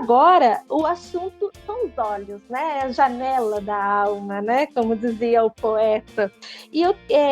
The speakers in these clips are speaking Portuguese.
agora o assunto são os olhos, né? A janela da alma, né? Como dizia o poeta. E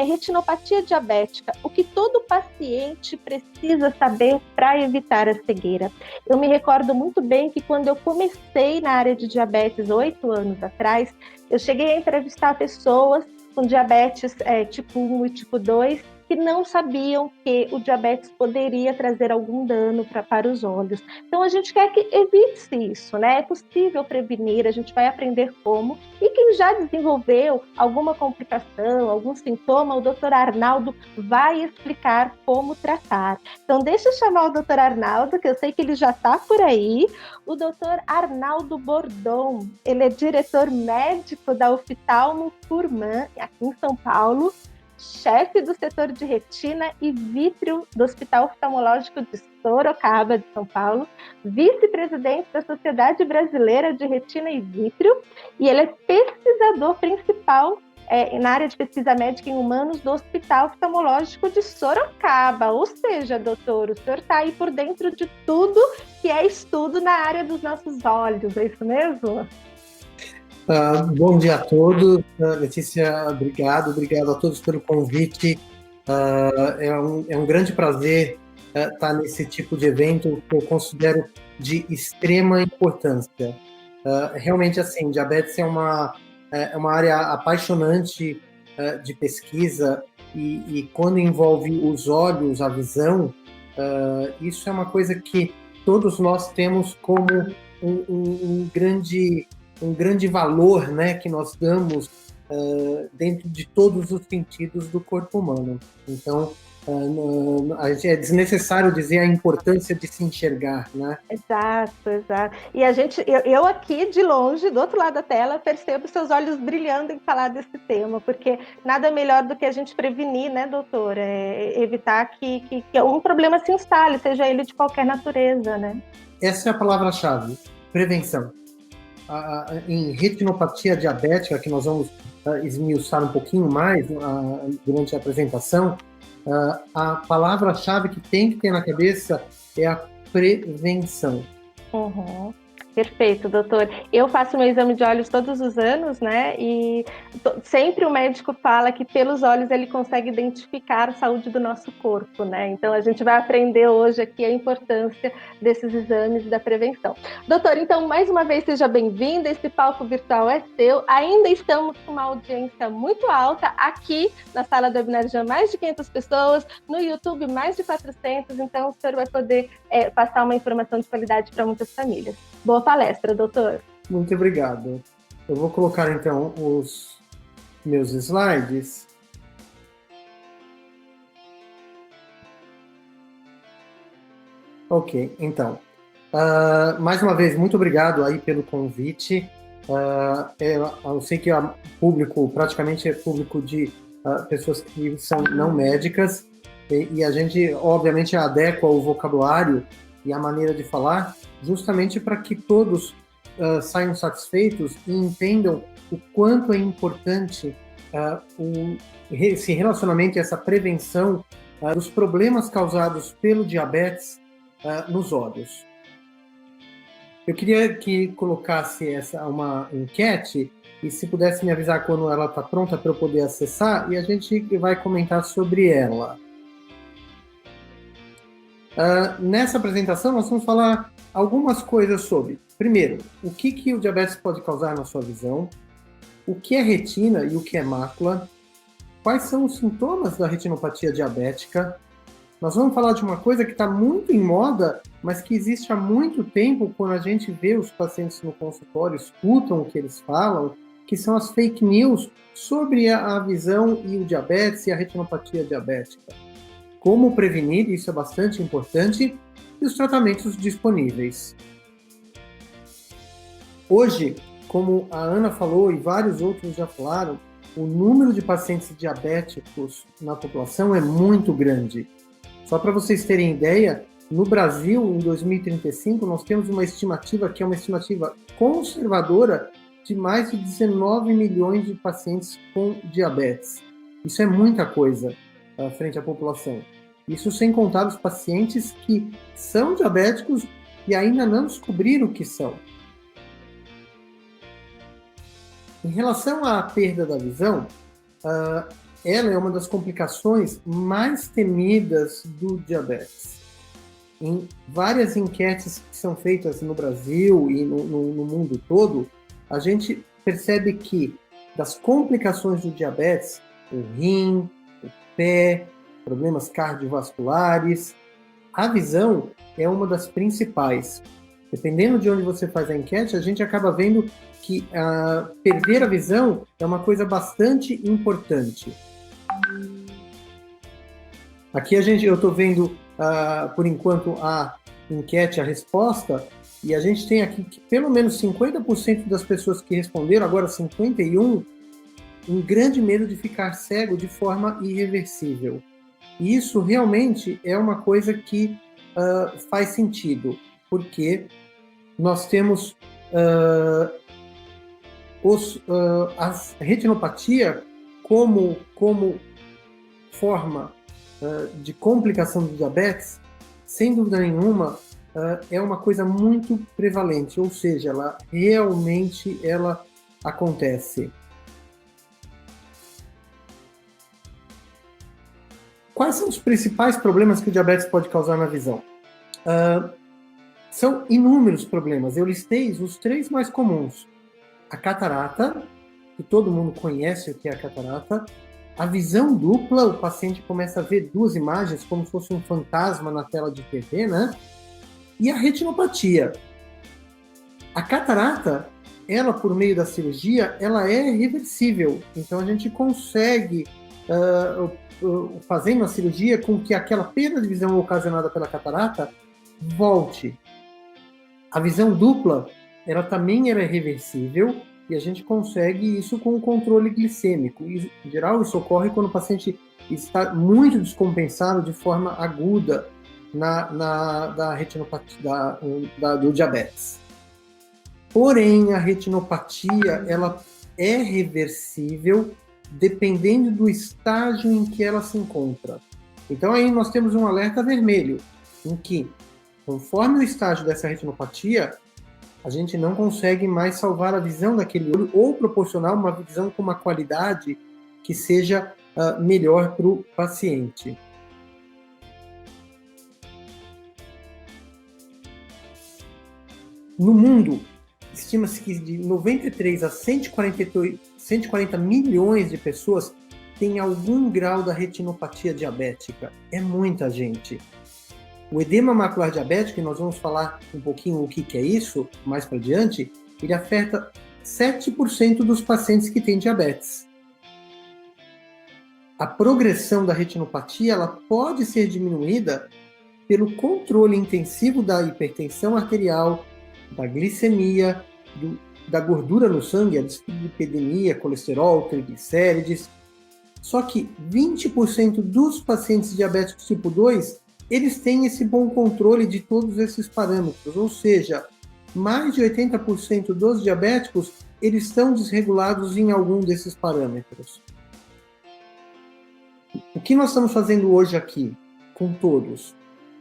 retinopatia diabética, o que todo paciente precisa saber para evitar a cegueira. Eu me recordo muito bem que quando eu comecei na área de diabetes 8 anos atrás, eu cheguei a entrevistar pessoas com diabetes tipo 1 e tipo 2, que não sabiam que o diabetes poderia trazer algum dano para os olhos. Então, a gente quer que evite isso, né? É possível prevenir, a gente vai aprender como. E quem já desenvolveu alguma complicação, algum sintoma, o doutor Arnaldo vai explicar como tratar. Então, deixa eu chamar o doutor Arnaldo, que eu sei que ele já está por aí. O doutor Arnaldo Bordon, ele é diretor médico da Oftalmo Furman, aqui em São Paulo, chefe do setor de retina e vítreo do Hospital Oftalmológico de Sorocaba, de São Paulo, vice-presidente da Sociedade Brasileira de Retina e Vítreo, e ele é pesquisador principal na área de pesquisa médica em humanos do Hospital Oftalmológico de Sorocaba. Ou seja, doutor, o senhor está aí por dentro de tudo que é estudo na área dos nossos olhos, é isso mesmo? Bom dia a todos. Letícia, obrigado a todos pelo convite. É um grande prazer estar nesse tipo de evento que eu considero de extrema importância. Realmente, assim, diabetes é uma área apaixonante de pesquisa e quando envolve os olhos, a visão, isso é uma coisa que todos nós temos como um grande valor, né, que nós damos dentro de todos os sentidos do corpo humano. Então, é desnecessário dizer a importância de se enxergar, né? Exato, exato. E eu aqui de longe, do outro lado da tela, percebo seus olhos brilhando em falar desse tema, porque nada melhor do que a gente prevenir, né, doutora? Evitar que um problema se instale, seja ele de qualquer natureza, né? Essa é a palavra-chave, prevenção. Em retinopatia diabética, que nós vamos esmiuçar um pouquinho mais durante a apresentação, a palavra-chave que tem que ter na cabeça é a prevenção. Uhum. Perfeito, doutor. Eu faço meu exame de olhos todos os anos, né? E sempre o médico fala que pelos olhos ele consegue identificar a saúde do nosso corpo, né? Então a gente vai aprender hoje aqui a importância desses exames e da prevenção. Doutor, então mais uma vez seja bem-vindo. Esse palco virtual é seu. Ainda estamos com uma audiência muito alta aqui na sala do webinar, já mais de 500 pessoas, no YouTube mais de 400. Então o senhor vai poder passar uma informação de qualidade para muitas famílias. Boa palestra, doutor. Muito obrigado. Eu vou colocar, então, os meus slides. Ok, então. Mais uma vez, muito obrigado aí pelo convite. Eu sei que o público praticamente é público de pessoas que são não médicas, e a gente, obviamente, adequa o vocabulário e a maneira de falar justamente para que todos saiam satisfeitos e entendam o quanto é importante esse relacionamento e essa prevenção dos problemas causados pelo diabetes nos olhos. Eu queria que colocasse uma enquete e se pudesse me avisar quando ela está pronta para eu poder acessar, e a gente vai comentar sobre ela. Nessa apresentação, nós vamos falar algumas coisas sobre, primeiro, o que o diabetes pode causar na sua visão, o que é retina e o que é mácula, quais são os sintomas da retinopatia diabética. Nós vamos falar de uma coisa que está muito em moda, mas que existe há muito tempo quando a gente vê os pacientes no consultório, escutam o que eles falam, que são as fake news sobre a visão e o diabetes e a retinopatia diabética. Como prevenir, isso é bastante importante, e os tratamentos disponíveis. Hoje, como a Ana falou e vários outros já falaram, o número de pacientes diabéticos na população é muito grande. Só para vocês terem ideia, no Brasil, em 2035, nós temos uma estimativa que é uma estimativa conservadora de mais de 19 milhões de pacientes com diabetes. Isso é muita coisa frente à população. Isso sem contar os pacientes que são diabéticos e ainda não descobriram o que são. Em relação à perda da visão, ela é uma das complicações mais temidas do diabetes. Em várias enquetes que são feitas no Brasil e no mundo todo, a gente percebe que das complicações do diabetes, o rim, o pé, problemas cardiovasculares, a visão é uma das principais. Dependendo de onde você faz a enquete, a gente acaba vendo que perder a visão é uma coisa bastante importante. Aqui eu estou vendo, por enquanto, a enquete, a resposta, e a gente tem aqui que pelo menos 50% das pessoas que responderam, agora 51%, um grande medo de ficar cego de forma irreversível. E isso realmente é uma coisa que faz sentido, porque nós temos a retinopatia como forma de complicação do diabetes, sem dúvida nenhuma, é uma coisa muito prevalente, ou seja, ela realmente acontece. Quais são os principais problemas que o diabetes pode causar na visão? São inúmeros problemas. Eu listei os 3 mais comuns. A catarata, que todo mundo conhece o que é a catarata. A visão dupla, o paciente começa a ver 2 imagens como se fosse um fantasma na tela de TV, né? E a retinopatia. A catarata, ela por meio da cirurgia, ela é reversível. Então a gente consegue, fazendo a cirurgia, com que aquela perda de visão ocasionada pela catarata volte. A visão dupla, ela também é reversível e a gente consegue isso com o controle glicêmico. Em geral, isso ocorre quando o paciente está muito descompensado de forma aguda da retinopatia, do diabetes. Porém, a retinopatia ela é reversível dependendo do estágio em que ela se encontra. Então, aí nós temos um alerta vermelho, em que, conforme o estágio dessa retinopatia, a gente não consegue mais salvar a visão daquele olho ou proporcionar uma visão com uma qualidade que seja melhor para o paciente. No mundo, estima-se que de 93 a 140 milhões de pessoas têm algum grau da retinopatia diabética. É muita gente. O edema macular diabético, e nós vamos falar um pouquinho o que é isso mais para diante, ele afeta 7% dos pacientes que têm diabetes. A progressão da retinopatia ela pode ser diminuída pelo controle intensivo da hipertensão arterial, da glicemia, da gordura no sangue, a dislipidemia, colesterol, triglicérides. Só que 20% dos pacientes diabéticos tipo 2, eles têm esse bom controle de todos esses parâmetros, ou seja, mais de 80% dos diabéticos, eles estão desregulados em algum desses parâmetros. O que nós estamos fazendo hoje aqui, com todos?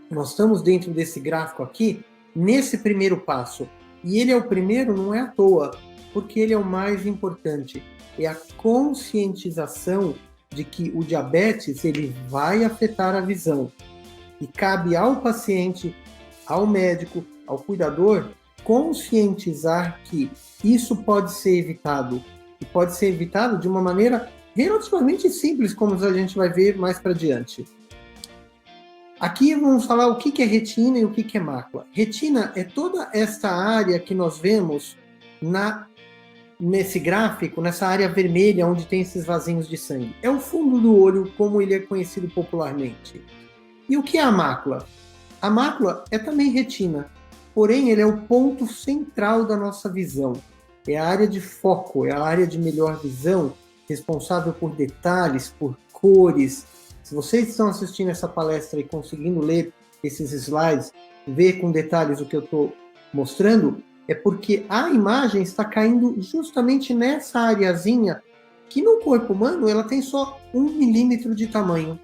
Nós estamos dentro desse gráfico aqui, nesse primeiro passo. E ele é o primeiro, não é à toa, porque ele é o mais importante. É a conscientização de que o diabetes ele vai afetar a visão. E cabe ao paciente, ao médico, ao cuidador, conscientizar que isso pode ser evitado. E pode ser evitado de uma maneira relativamente simples, como a gente vai ver mais para diante. Aqui vamos falar o que é retina e o que é mácula. Retina é toda esta área que nós vemos nesse gráfico, nessa área vermelha onde tem esses vasinhos de sangue. É o fundo do olho, como ele é conhecido popularmente. E o que é a mácula? A mácula é também retina, porém ele é o ponto central da nossa visão. É a área de foco, é a área de melhor visão, responsável por detalhes, por cores. Se vocês estão assistindo essa palestra e conseguindo ler esses slides, ver com detalhes o que eu estou mostrando, é porque a imagem está caindo justamente nessa areazinha que no corpo humano ela tem só 1 milímetro de tamanho.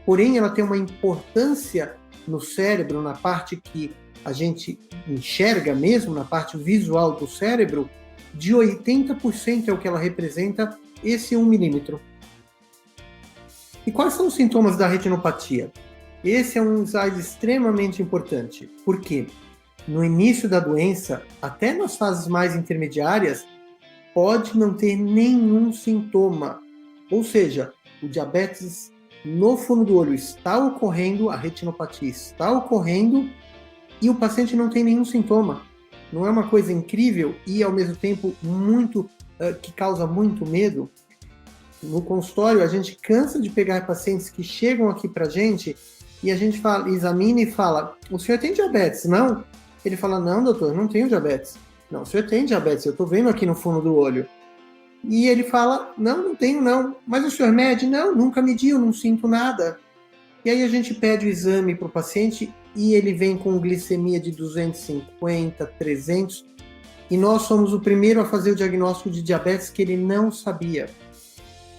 Porém, ela tem uma importância no cérebro, na parte que a gente enxerga mesmo na parte visual do cérebro, de 80% é o que ela representa, esse 1 milímetro. E quais são os sintomas da retinopatia? Esse é um slide extremamente importante. Por quê? No início da doença, até nas fases mais intermediárias, pode não ter nenhum sintoma. Ou seja, o diabetes no fundo do olho está ocorrendo, a retinopatia está ocorrendo e o paciente não tem nenhum sintoma. Não é uma coisa incrível e, ao mesmo tempo, que causa muito medo? No consultório, a gente cansa de pegar pacientes que chegam aqui para a gente e a gente examina e fala: o senhor tem diabetes, não? Ele fala: não, doutor, não tenho diabetes. Não, o senhor tem diabetes, eu estou vendo aqui no fundo do olho. E ele fala: não tenho não. Mas o senhor mede? Não, nunca mediu, não sinto nada. E aí a gente pede o exame para o paciente e ele vem com glicemia de 250, 300. E nós somos o primeiro a fazer o diagnóstico de diabetes que ele não sabia.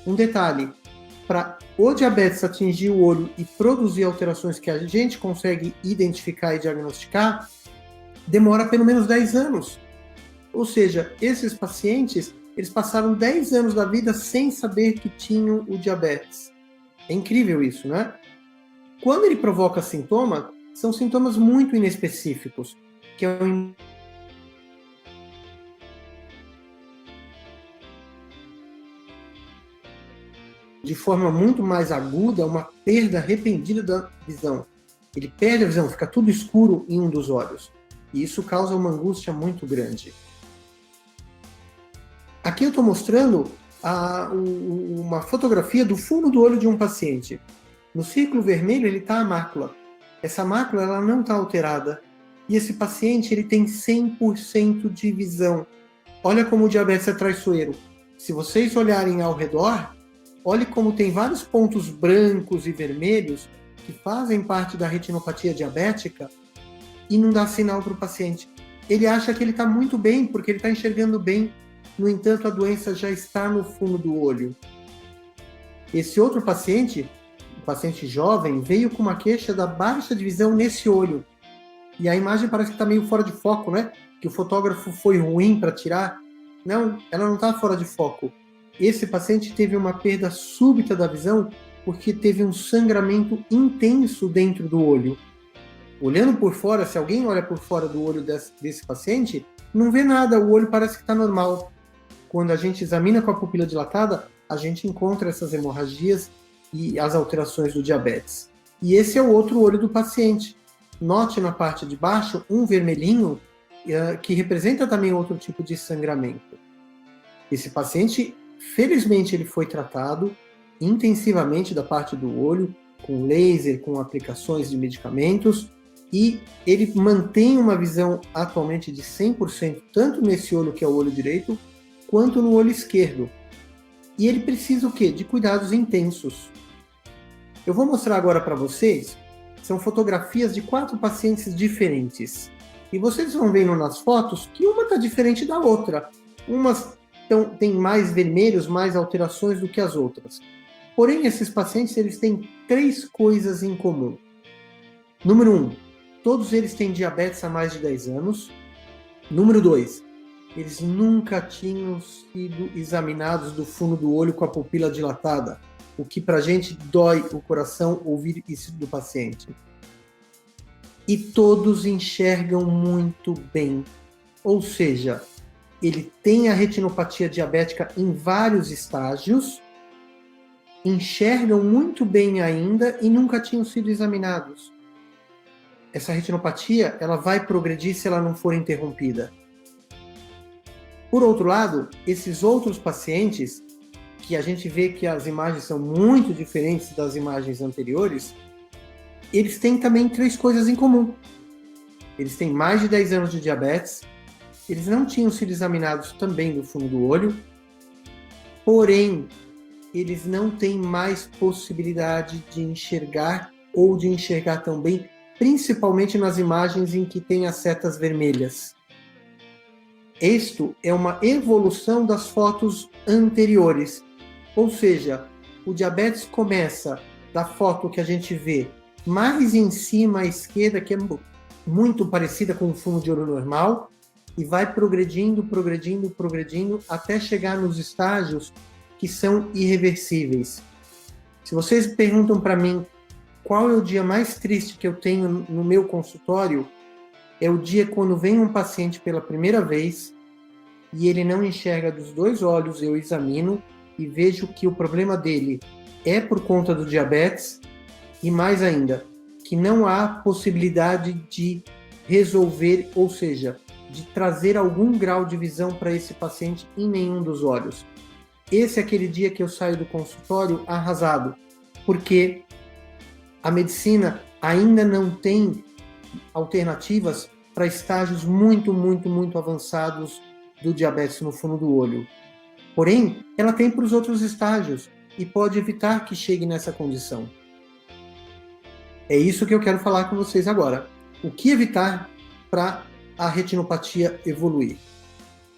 Um detalhe, para o diabetes atingir o olho e produzir alterações que a gente consegue identificar e diagnosticar, demora pelo menos 10 anos. Ou seja, esses pacientes, eles passaram 10 anos da vida sem saber que tinham o diabetes. É incrível isso, né? Quando ele provoca sintoma, são sintomas muito inespecíficos, que é de forma muito mais aguda, uma perda repentina da visão. Ele perde a visão, fica tudo escuro em um dos olhos. E isso causa uma angústia muito grande. Aqui eu estou mostrando uma fotografia do fundo do olho de um paciente. No círculo vermelho ele está a mácula. Essa mácula ela não está alterada. E esse paciente ele tem 100% de visão. Olha como o diabetes é traiçoeiro. Se vocês olharem ao redor, olhe como tem vários pontos brancos e vermelhos que fazem parte da retinopatia diabética e não dá sinal para o paciente. Ele acha que ele está muito bem porque ele está enxergando bem. No entanto, a doença já está no fundo do olho. Esse outro paciente, um paciente jovem, veio com uma queixa da baixa de visão nesse olho. E a imagem parece que está meio fora de foco, né? Que o fotógrafo foi ruim para tirar. Não, ela não está fora de foco. Esse paciente teve uma perda súbita da visão porque teve um sangramento intenso dentro do olho. Olhando por fora, se alguém olha por fora do olho desse paciente, não vê nada, o olho parece que está normal. Quando a gente examina com a pupila dilatada, a gente encontra essas hemorragias e as alterações do diabetes. E esse é o outro olho do paciente. Note na parte de baixo um vermelhinho que representa também outro tipo de sangramento. Esse paciente, felizmente, ele foi tratado intensivamente da parte do olho, com laser, com aplicações de medicamentos, e ele mantém uma visão atualmente de 100%, tanto nesse olho que é o olho direito, quanto no olho esquerdo. E ele precisa o quê? De cuidados intensos. Eu vou mostrar agora para vocês, são fotografias de 4 pacientes diferentes. E vocês vão vendo nas fotos que uma está diferente da outra. Umas têm mais vermelhos, mais alterações do que as outras. Porém, esses pacientes eles têm 3 coisas em comum. Número 1, todos eles têm diabetes há mais de 10 anos. Número 2, eles nunca tinham sido examinados do fundo do olho com a pupila dilatada, o que pra gente dói o coração ouvir isso do paciente. E todos enxergam muito bem, ou seja, ele tem a retinopatia diabética em vários estágios, enxergam muito bem ainda e nunca tinham sido examinados. Essa retinopatia ela vai progredir se ela não for interrompida. Por outro lado, esses outros pacientes, que a gente vê que as imagens são muito diferentes das imagens anteriores, eles têm também 3 coisas em comum. Eles têm mais de 10 anos de diabetes, eles não tinham sido examinados também do fundo do olho, porém, eles não têm mais possibilidade de enxergar ou de enxergar tão bem, principalmente nas imagens em que tem as setas vermelhas. Isto é uma evolução das fotos anteriores, ou seja, o diabetes começa da foto que a gente vê mais em cima à esquerda, que é muito parecida com o fumo de olho normal, e vai progredindo, até chegar nos estágios que são irreversíveis. Se vocês perguntam para mim qual é o dia mais triste que eu tenho no meu consultório, é o dia quando vem um paciente pela primeira vez e ele não enxerga dos 2 olhos, eu examino e vejo que o problema dele é por conta do diabetes e, mais ainda, que não há possibilidade de resolver, ou seja, de trazer algum grau de visão para esse paciente em nenhum dos olhos. Esse é aquele dia que eu saio do consultório arrasado, porque a medicina ainda não tem alternativas para estágios muito avançados do diabetes no fundo do olho. Porém, ela tem para os outros estágios e pode evitar que chegue nessa condição. É isso que eu quero falar com vocês agora. O que evitar para a retinopatia evoluir?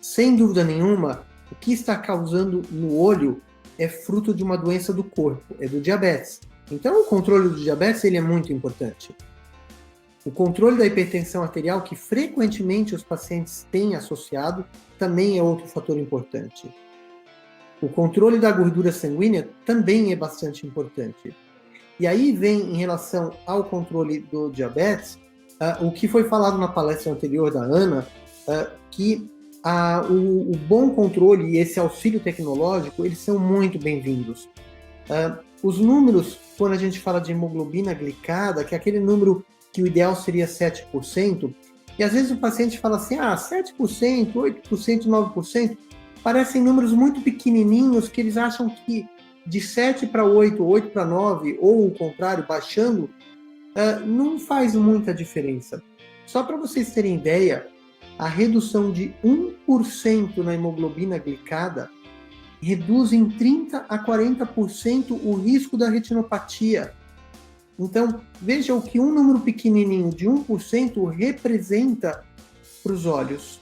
Sem dúvida nenhuma, o que está causando no olho é fruto de uma doença do corpo, é do diabetes. Então, o controle do diabetes ele é muito importante. O controle da hipertensão arterial, que frequentemente os pacientes têm associado, também é outro fator importante. O controle da gordura sanguínea também é bastante importante. E aí vem, em relação ao controle do diabetes, o que foi falado na palestra anterior da Ana, que o bom controle e esse auxílio tecnológico, eles são muito bem-vindos. Os números, quando a gente fala de hemoglobina glicada, que é aquele número que o ideal seria 7%, e às vezes o paciente fala assim, 7%, 8%, 9%, parecem números muito pequenininhos que eles acham que de 7 para 8, 8 para 9, ou o contrário, baixando, não faz muita diferença. Só para vocês terem ideia, a redução de 1% na hemoglobina glicada reduz em 30% a 40% o risco da retinopatia. Então, veja o que um número pequenininho de 1% representa para os olhos.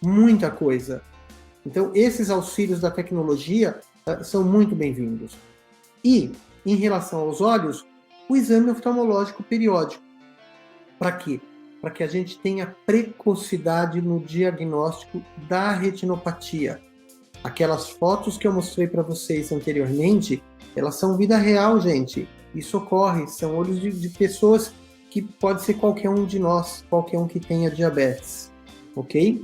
Muita coisa. Então, esses auxílios da tecnologia são muito bem-vindos. E, em relação aos olhos, o exame oftalmológico periódico. Para quê? Para que a gente tenha precocidade no diagnóstico da retinopatia. Aquelas fotos que eu mostrei para vocês anteriormente, elas são vida real, gente. Isso ocorre, são olhos de pessoas que pode ser qualquer um de nós, qualquer um que tenha diabetes, ok?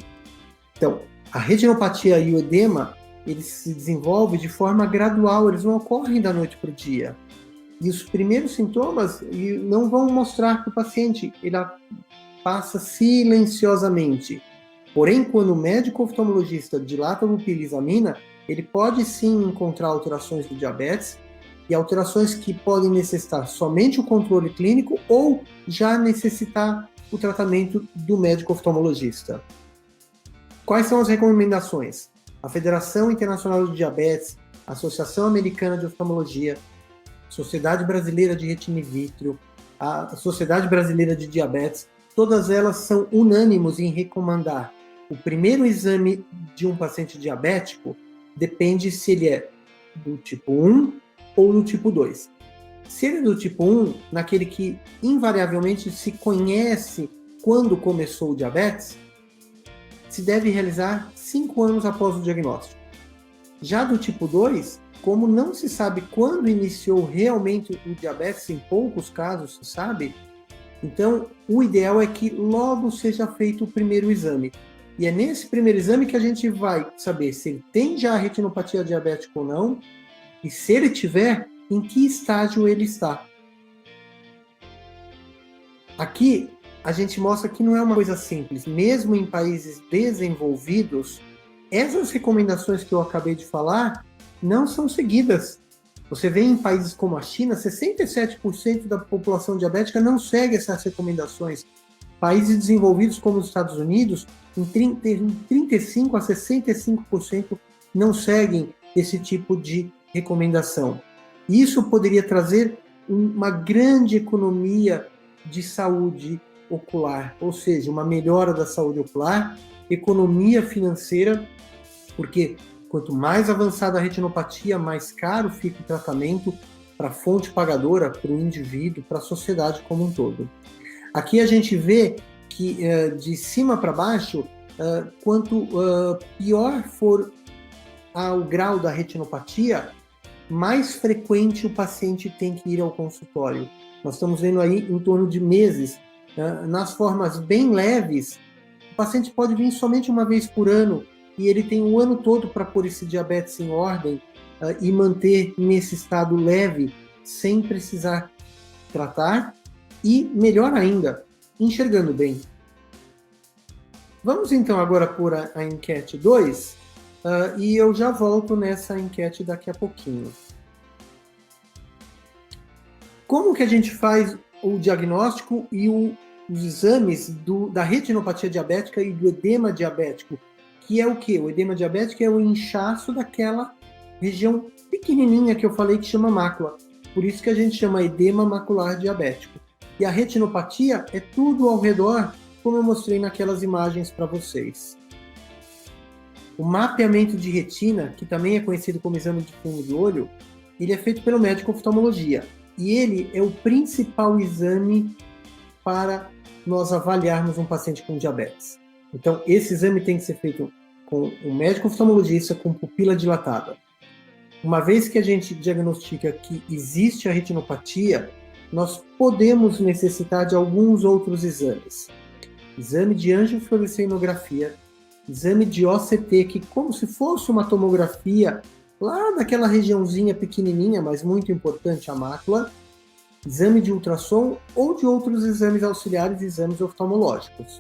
Então, a retinopatia e o edema, eles se desenvolvem de forma gradual, eles não ocorrem da noite para o dia. E os primeiros sintomas não vão mostrar para o paciente, ele passa silenciosamente. Porém, quando o médico oftalmologista dilata a pupila e examina, ele pode sim encontrar alterações do diabetes, e alterações que podem necessitar somente o controle clínico ou já necessitar o tratamento do médico oftalmologista. Quais são as recomendações? A Federação Internacional de Diabetes, a Associação Americana de Oftalmologia, Sociedade Brasileira de Retina in Vitro, a Sociedade Brasileira de Diabetes, todas elas são unânimes em recomendar o primeiro exame de um paciente diabético depende se ele é do tipo 1 ou do tipo 2. Se ele é do tipo 1, naquele que invariavelmente se conhece quando começou o diabetes, se deve realizar 5 anos após o diagnóstico. Já do tipo 2, como não se sabe quando iniciou realmente o diabetes, em poucos casos se sabe, então o ideal é que logo seja feito o primeiro exame. E é nesse primeiro exame que a gente vai saber se ele tem já a retinopatia diabética ou não, e se ele tiver, em que estágio ele está. Aqui, a gente mostra que não é uma coisa simples. Mesmo em países desenvolvidos, essas recomendações que eu acabei de falar não são seguidas. Você vê em países como a China, 67% da população diabética não segue essas recomendações. Países desenvolvidos como os Estados Unidos, em 35% a 65% não seguem esse tipo de recomendação. Isso poderia trazer uma grande economia de saúde ocular, ou seja, uma melhora da saúde ocular, economia financeira, porque quanto mais avançada a retinopatia, mais caro fica o tratamento para a fonte pagadora, para o indivíduo, para a sociedade como um todo. Aqui a gente vê que de cima para baixo, quanto pior for o grau da retinopatia, mais frequente o paciente tem que ir ao consultório. Nós estamos vendo aí em torno de meses. Nas formas bem leves, o paciente pode vir somente uma vez por ano e ele tem o ano todo para pôr esse diabetes em ordem e manter nesse estado leve, sem precisar tratar e, melhor ainda, enxergando bem. Vamos então agora por a enquete 2 e eu já volto nessa enquete daqui a pouquinho. Como que a gente faz o diagnóstico e os exames da retinopatia diabética e do edema diabético? Que é o quê? O edema diabético é o inchaço daquela região pequenininha que eu falei que chama mácula. Por isso que a gente chama edema macular diabético. E a retinopatia é tudo ao redor, como eu mostrei naquelas imagens para vocês. O mapeamento de retina, que também é conhecido como exame de fundo de olho, ele é feito pelo médico oftalmologia. E ele é o principal exame para nós avaliarmos um paciente com diabetes. Então, esse exame tem que ser feito com um médico oftalmologista com pupila dilatada. Uma vez que a gente diagnostica que existe a retinopatia, nós podemos necessitar de alguns outros exames. Exame de angiofluorescein-tomografia, exame de OCT, que como se fosse uma tomografia, lá naquela regiãozinha pequenininha, mas muito importante, a mácula, exame de ultrassom ou de outros exames auxiliares, exames oftalmológicos.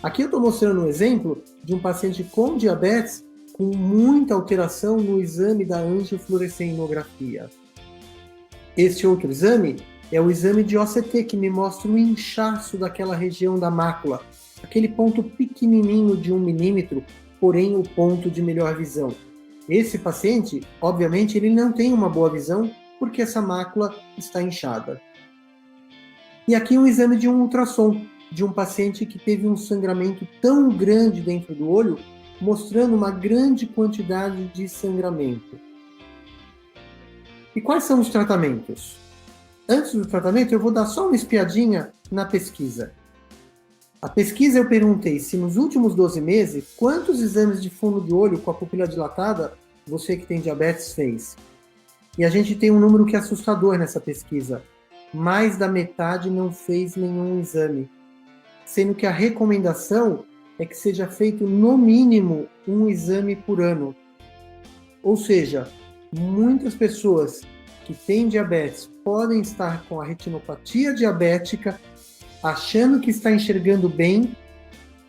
Aqui eu estou mostrando um exemplo de um paciente com diabetes com muita alteração no exame da angiofluorescein-tomografia. Este outro exame é o exame de OCT, que me mostra o inchaço daquela região da mácula, aquele ponto pequenininho de 1 milímetro, porém o ponto de melhor visão. Esse paciente, obviamente, ele não tem uma boa visão porque essa mácula está inchada. E aqui um exame de um ultrassom de um paciente que teve um sangramento tão grande dentro do olho, mostrando uma grande quantidade de sangramento. E quais são os tratamentos? Antes do tratamento, eu vou dar só uma espiadinha na pesquisa. A pesquisa eu perguntei se nos últimos 12 meses, quantos exames de fundo de olho com a pupila dilatada você que tem diabetes fez? E a gente tem um número que é assustador nessa pesquisa. Mais da metade não fez nenhum exame. Sendo que a recomendação é que seja feito no mínimo um exame por ano. Ou seja, muitas pessoas que têm diabetes podem estar com a retinopatia diabética, achando que está enxergando bem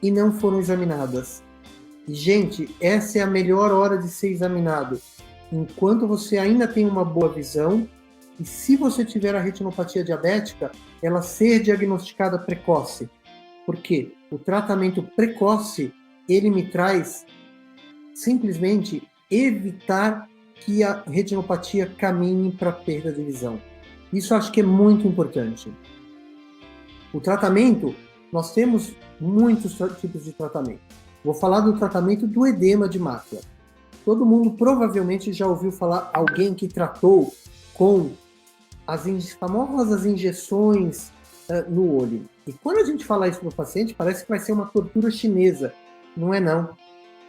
e não foram examinadas. E, gente, essa é a melhor hora de ser examinado, enquanto você ainda tem uma boa visão, e se você tiver a retinopatia diabética, ela ser diagnosticada precoce. Porque o tratamento precoce, ele me traz simplesmente evitar que a retinopatia caminhe para a perda de visão. Isso eu acho que é muito importante. O tratamento, nós temos muitos tipos de tratamento. Vou falar do tratamento do edema de mácula. Todo mundo provavelmente já ouviu falar alguém que tratou com as famosas injeções no olho. E quando a gente fala isso para o paciente, parece que vai ser uma tortura chinesa. Não é não.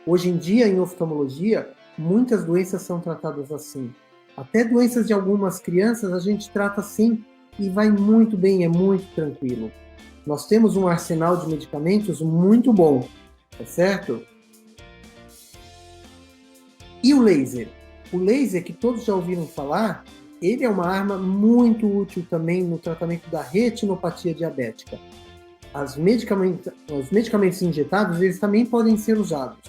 Hoje em dia, em oftalmologia, muitas doenças são tratadas assim. Até doenças de algumas crianças a gente trata assim e vai muito bem, é muito tranquilo. Nós temos um arsenal de medicamentos muito bom, tá certo? E o laser? O laser, que todos já ouviram falar, ele é uma arma muito útil também no tratamento da retinopatia diabética. Os medicamentos injetáveis, eles também podem ser usados.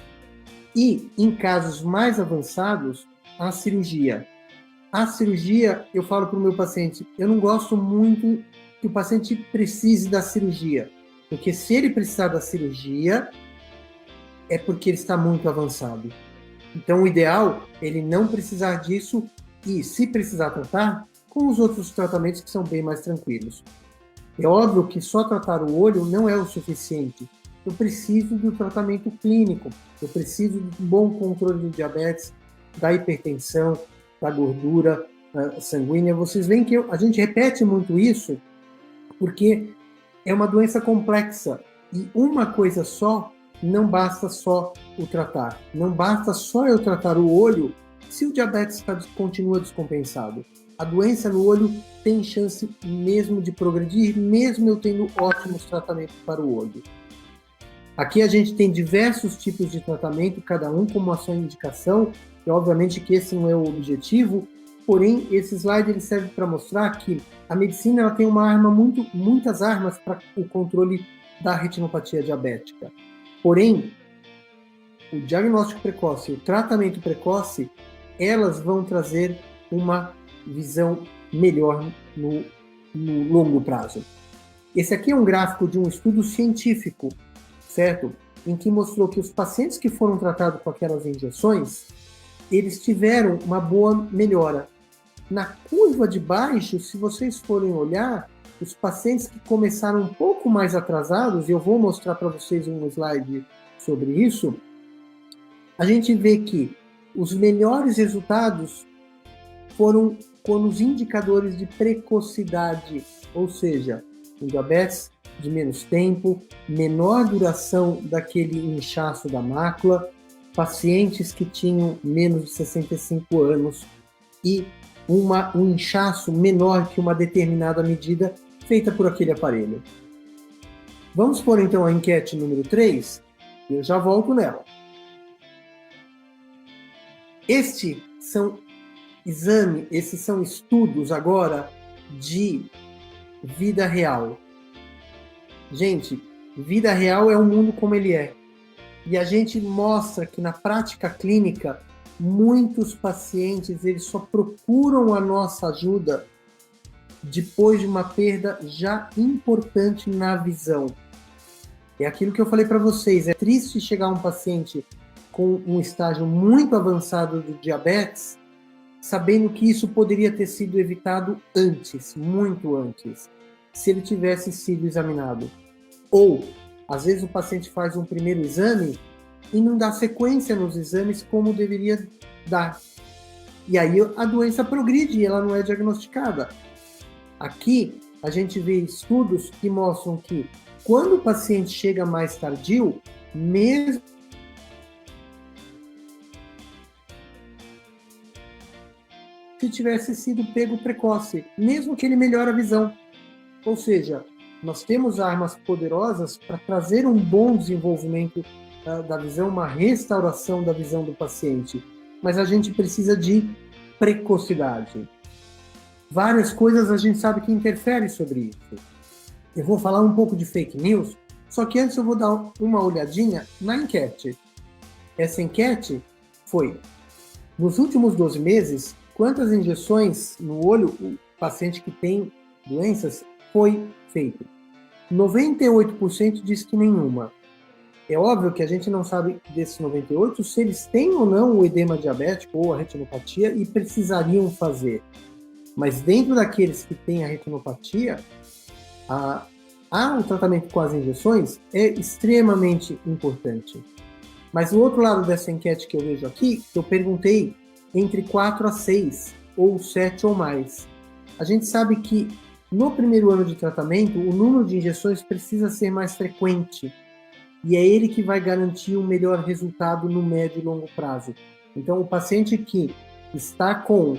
E, em casos mais avançados, a cirurgia. A cirurgia, eu falo para o meu paciente, eu não gosto muito que o paciente precise da cirurgia, porque se ele precisar da cirurgia, é porque ele está muito avançado. Então, o ideal é ele não precisar disso e, se precisar tratar, com os outros tratamentos que são bem mais tranquilos. É óbvio que só tratar o olho não é o suficiente. Eu preciso do tratamento clínico, eu preciso de um bom controle do diabetes, da hipertensão, da gordura sanguínea. Vocês veem que a gente repete muito isso, porque é uma doença complexa e uma coisa só não basta só o tratar. Não basta só eu tratar o olho se o diabetes continua descompensado. A doença no olho tem chance mesmo de progredir, mesmo eu tendo ótimos tratamentos para o olho. Aqui a gente tem diversos tipos de tratamento, cada um com uma sua indicação, e obviamente que esse não é o objetivo, porém esse slide ele serve para mostrar que a medicina ela tem uma arma muitas armas para o controle da retinopatia diabética. Porém, o diagnóstico precoce e o tratamento precoce, elas vão trazer uma visão melhor no longo prazo. Esse aqui é um gráfico de um estudo científico, certo? Em que mostrou que os pacientes que foram tratados com aquelas injeções, eles tiveram uma boa melhora. Na curva de baixo, se vocês forem olhar, os pacientes que começaram um pouco mais atrasados, e eu vou mostrar para vocês um slide sobre isso, a gente vê que os melhores resultados foram com os indicadores de precocidade, ou seja, um diabetes de menos tempo, menor duração daquele inchaço da mácula, pacientes que tinham menos de 65 anos e um inchaço menor que uma determinada medida feita por aquele aparelho. Vamos pôr então a enquete número 3 e eu já volto nela. Esses são estudos agora de vida real. Gente, vida real é o mundo como ele é. E a gente mostra que na prática clínica, muitos pacientes eles só procuram a nossa ajuda depois de uma perda já importante na visão. É aquilo que eu falei para vocês, é triste chegar um paciente com um estágio muito avançado do diabetes, sabendo que isso poderia ter sido evitado antes, muito antes, se ele tivesse sido examinado. Ou, às vezes o paciente faz um primeiro exame e não dá sequência nos exames como deveria dar. E aí a doença progride e ela não é diagnosticada. Aqui, a gente vê estudos que mostram que quando o paciente chega mais tardio, mesmo se tivesse sido pego precoce, mesmo que ele melhore a visão. Ou seja, nós temos armas poderosas para trazer um bom desenvolvimento da visão, uma restauração da visão do paciente. Mas a gente precisa de precocidade. Várias coisas a gente sabe que interferem sobre isso. Eu vou falar um pouco de fake news, só que antes eu vou dar uma olhadinha na enquete. Essa enquete foi, nos últimos 12 meses, quantas injeções no olho o paciente que tem doenças foi feito? 98% diz que nenhuma. É óbvio que a gente não sabe desses 98 se eles têm ou não o edema diabético ou a retinopatia e precisariam fazer. Mas dentro daqueles que têm a retinopatia, o tratamento com as injeções é extremamente importante. Mas o outro lado dessa enquete que eu vejo aqui, eu perguntei entre 4 a 6, ou 7 ou mais. A gente sabe que no primeiro ano de tratamento, o número de injeções precisa ser mais frequente. E é ele que vai garantir um melhor resultado no médio e longo prazo. Então, o paciente que está com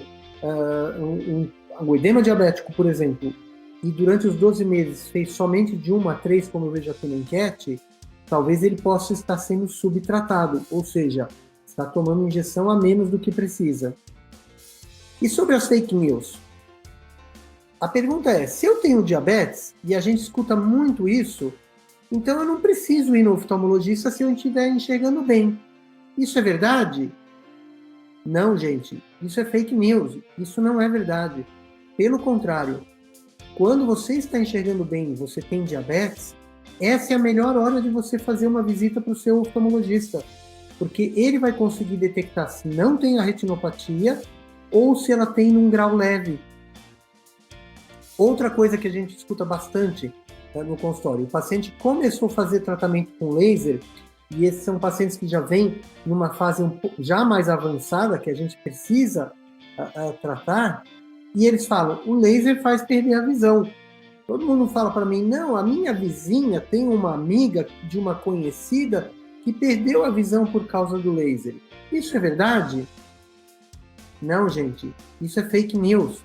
um edema diabético, por exemplo, e durante os 12 meses fez somente de 1 a 3, como eu vejo aqui na enquete, talvez ele possa estar sendo subtratado, ou seja, está tomando injeção a menos do que precisa. E sobre as fake news? A pergunta é, se eu tenho diabetes, e a gente escuta muito isso, então eu não preciso ir no oftalmologista se eu estiver enxergando bem. Isso é verdade? Não, gente, isso é fake news, isso não é verdade. Pelo contrário, quando você está enxergando bem e você tem diabetes, essa é a melhor hora de você fazer uma visita para o seu oftalmologista, porque ele vai conseguir detectar se não tem a retinopatia ou se ela tem num grau leve. Outra coisa que a gente escuta bastante no consultório, o paciente começou a fazer tratamento com laser, e esses são pacientes que já vêm numa fase já mais avançada, que a gente precisa tratar, e eles falam, o laser faz perder a visão. Todo mundo fala para mim, não, a minha vizinha tem uma amiga de uma conhecida que perdeu a visão por causa do laser. Isso é verdade? Não, gente, isso é fake news.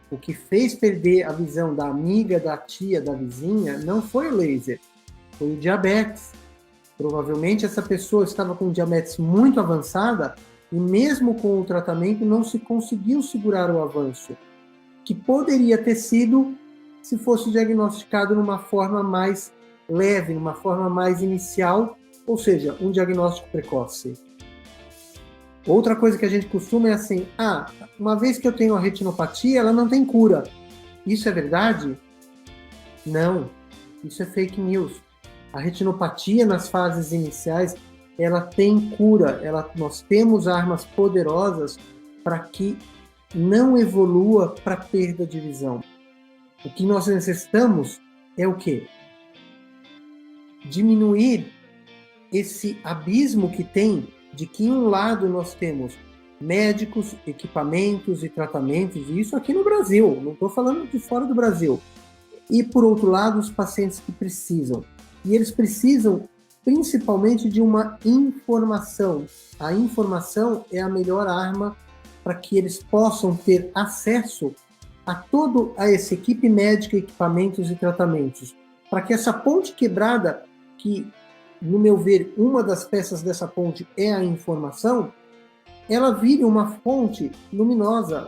O que fez perder a visão da amiga, da tia, da vizinha, não foi o laser, foi o diabetes. Provavelmente essa pessoa estava com diabetes muito avançada e mesmo com o tratamento não se conseguiu segurar o avanço, que poderia ter sido se fosse diagnosticado numa forma mais leve, numa forma mais inicial, ou seja, um diagnóstico precoce. Outra coisa que a gente costuma é assim, uma vez que eu tenho a retinopatia, ela não tem cura. Isso é verdade? Não, isso é fake news. A retinopatia nas fases iniciais, ela tem cura, nós temos armas poderosas para que não evolua para perda de visão. O que nós necessitamos é o quê? Diminuir esse abismo que tem de que em um lado nós temos médicos, equipamentos e tratamentos, e isso aqui no Brasil, não estou falando de fora do Brasil. E, por outro lado, os pacientes que precisam. E eles precisam principalmente de uma informação. A informação é a melhor arma para que eles possam ter acesso a essa equipe médica, equipamentos e tratamentos. Para que essa ponte quebrada, que, no meu ver, uma das peças dessa ponte é a informação, ela vire uma ponte luminosa,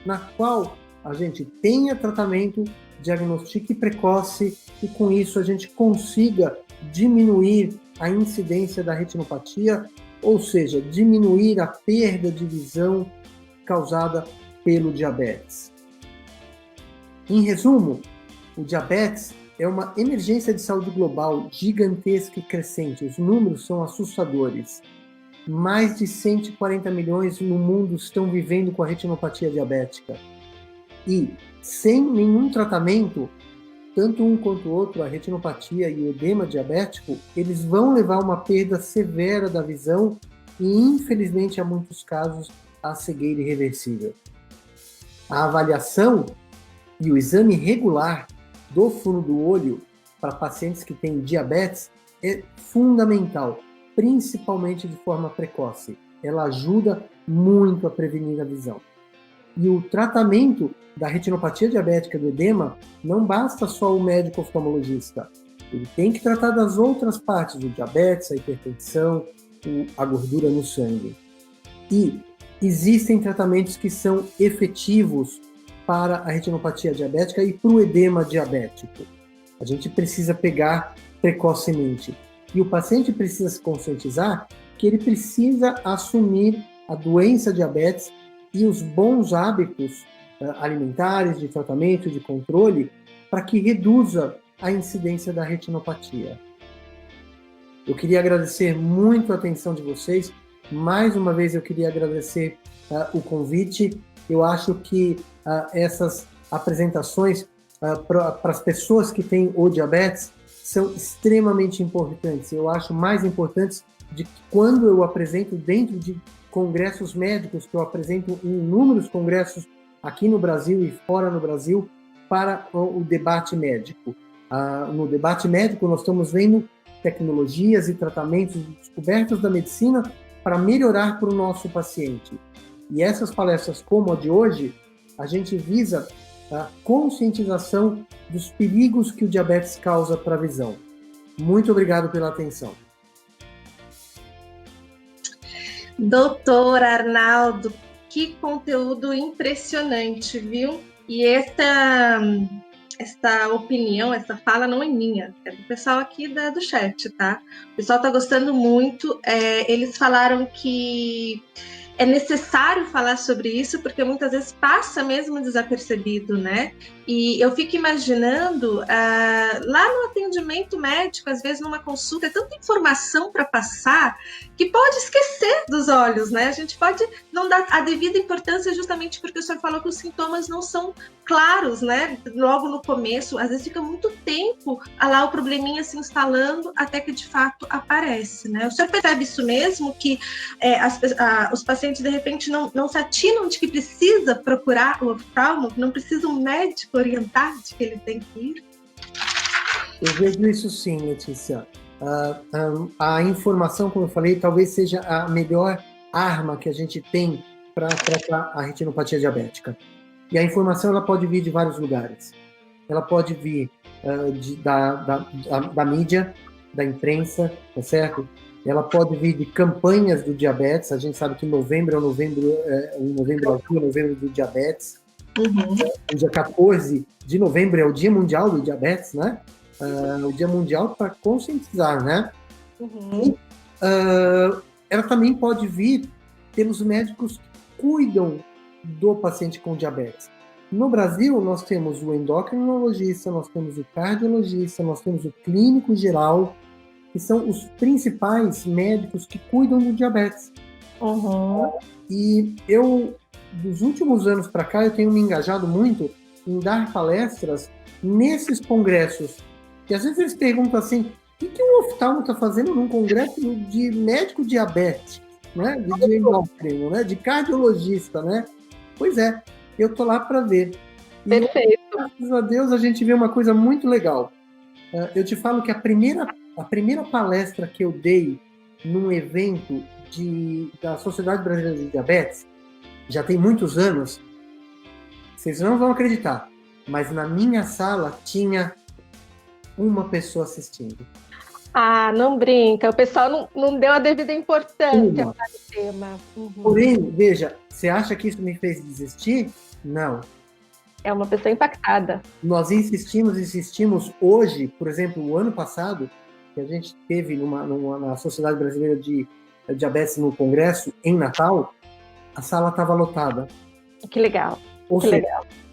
na qual a gente tenha tratamento, diagnostique precoce e com isso a gente consiga diminuir a incidência da retinopatia, ou seja, diminuir a perda de visão causada pelo diabetes. Em resumo, o diabetes é uma emergência de saúde global gigantesca e crescente. Os números são assustadores. Mais de 140 milhões no mundo estão vivendo com a retinopatia diabética. E, sem nenhum tratamento, tanto um quanto o outro, a retinopatia e o edema diabético, eles vão levar a uma perda severa da visão e, infelizmente, há muitos casos, a cegueira irreversível. A avaliação e o exame regular do fundo do olho para pacientes que têm diabetes é fundamental, principalmente de forma precoce. Ela ajuda muito a prevenir a visão. E o tratamento da retinopatia diabética do edema não basta só o médico oftalmologista. Ele tem que tratar das outras partes, do diabetes, a hipertensão, a gordura no sangue. E existem tratamentos que são efetivos para a retinopatia diabética e para o edema diabético. A gente precisa pegar precocemente. E o paciente precisa se conscientizar que ele precisa assumir a doença diabetes e os bons hábitos alimentares, de tratamento, de controle, para que reduza a incidência da retinopatia. Eu queria agradecer muito a atenção de vocês. Mais uma vez eu queria agradecer o convite. Eu acho que essas apresentações para as pessoas que têm o diabetes são extremamente importantes. Eu acho mais importantes de que quando eu apresento dentro de congressos médicos, que eu apresento em inúmeros congressos aqui no Brasil e fora no Brasil, para o debate médico. No debate médico, nós estamos vendo tecnologias e tratamentos descobertos da medicina para melhorar para o nosso paciente. E essas palestras como a de hoje, a gente visa a conscientização dos perigos que o diabetes causa para a visão. Muito obrigado pela atenção. Doutor Arnaldo, que conteúdo impressionante, viu? E esta opinião, essa fala não é minha, é do pessoal aqui do chat, tá? O pessoal está gostando muito. Eles falaram que é necessário falar sobre isso, porque muitas vezes passa mesmo desapercebido, né? E eu fico imaginando, lá no atendimento médico, às vezes numa consulta, é tanta informação para passar que pode esquecer dos olhos, né? A gente pode não dar a devida importância justamente porque o senhor falou que os sintomas não são claros, né? Logo no começo, às vezes fica muito tempo lá o probleminha se instalando até que de fato aparece, né? O senhor percebe isso mesmo, que os pacientes paciente, de repente, não se atinam de que precisa procurar o oftalmo, não precisa um médico orientar de que ele tem que ir? Eu vejo isso sim, Letícia. A informação, como eu falei, talvez seja a melhor arma que a gente tem para tratar a retinopatia diabética. E a informação ela pode vir de vários lugares. Ela pode vir da mídia, da imprensa, tá certo? Ela pode vir de campanhas do diabetes. A gente sabe que novembro é novembro do diabetes. O dia 14 de novembro é o Dia Mundial do Diabetes, né? O Dia Mundial para conscientizar, né? Ela também pode vir pelos médicos que cuidam do paciente com diabetes. No Brasil, nós temos o endocrinologista, nós temos o cardiologista, nós temos o clínico geral, que são os principais médicos que cuidam do diabetes. E eu, dos últimos anos para cá, eu tenho me engajado muito em dar palestras nesses congressos. E às vezes eles perguntam assim, o que um oftalmo está fazendo num congresso de médico diabético, né? De endócrino, né? De cardiologista, né? Pois é, eu estou lá para ver. E, perfeito. Graças a Deus a gente vê uma coisa muito legal. Eu te falo que a primeira palestra que eu dei num evento da Sociedade Brasileira de Diabetes, já tem muitos anos, vocês não vão acreditar, mas na minha sala tinha uma pessoa assistindo. Ah, não brinca, o pessoal não deu a devida importância para o tema. Porém, veja, você acha que isso me fez desistir? Não. É uma pessoa impactada. Nós insistimos hoje, por exemplo, o ano passado, que a gente teve na Sociedade Brasileira de Diabetes no Congresso, em Natal, a sala estava lotada. Que legal. Ou seja,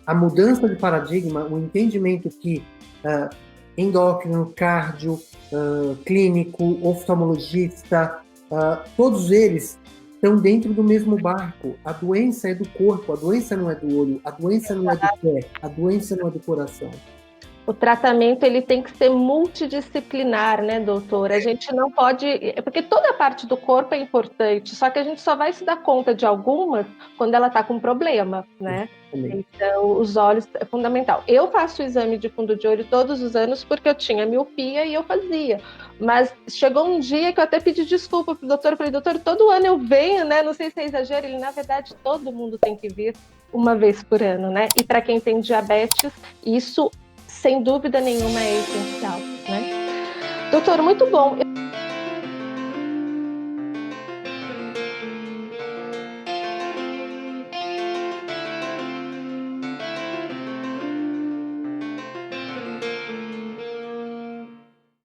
a mudança de paradigma, o entendimento que endócrino, cardio, clínico, oftalmologista, todos eles estão dentro do mesmo barco. A doença é do corpo, a doença não é do olho, a doença não é do pé, a doença não é do coração. O tratamento ele tem que ser multidisciplinar, né, doutor? A gente não pode... Porque toda parte do corpo é importante, só que a gente só vai se dar conta de algumas quando ela está com problema, né? Então, os olhos é fundamental. Eu faço o exame de fundo de olho todos os anos porque eu tinha miopia e eu fazia. Mas chegou um dia que eu até pedi desculpa pro doutor. Eu falei, doutor, todo ano eu venho, né? Não sei se é exagero. Ele, na verdade, todo mundo tem que vir uma vez por ano, né? E para quem tem diabetes, isso... sem dúvida nenhuma é essencial, né? Doutor, muito bom.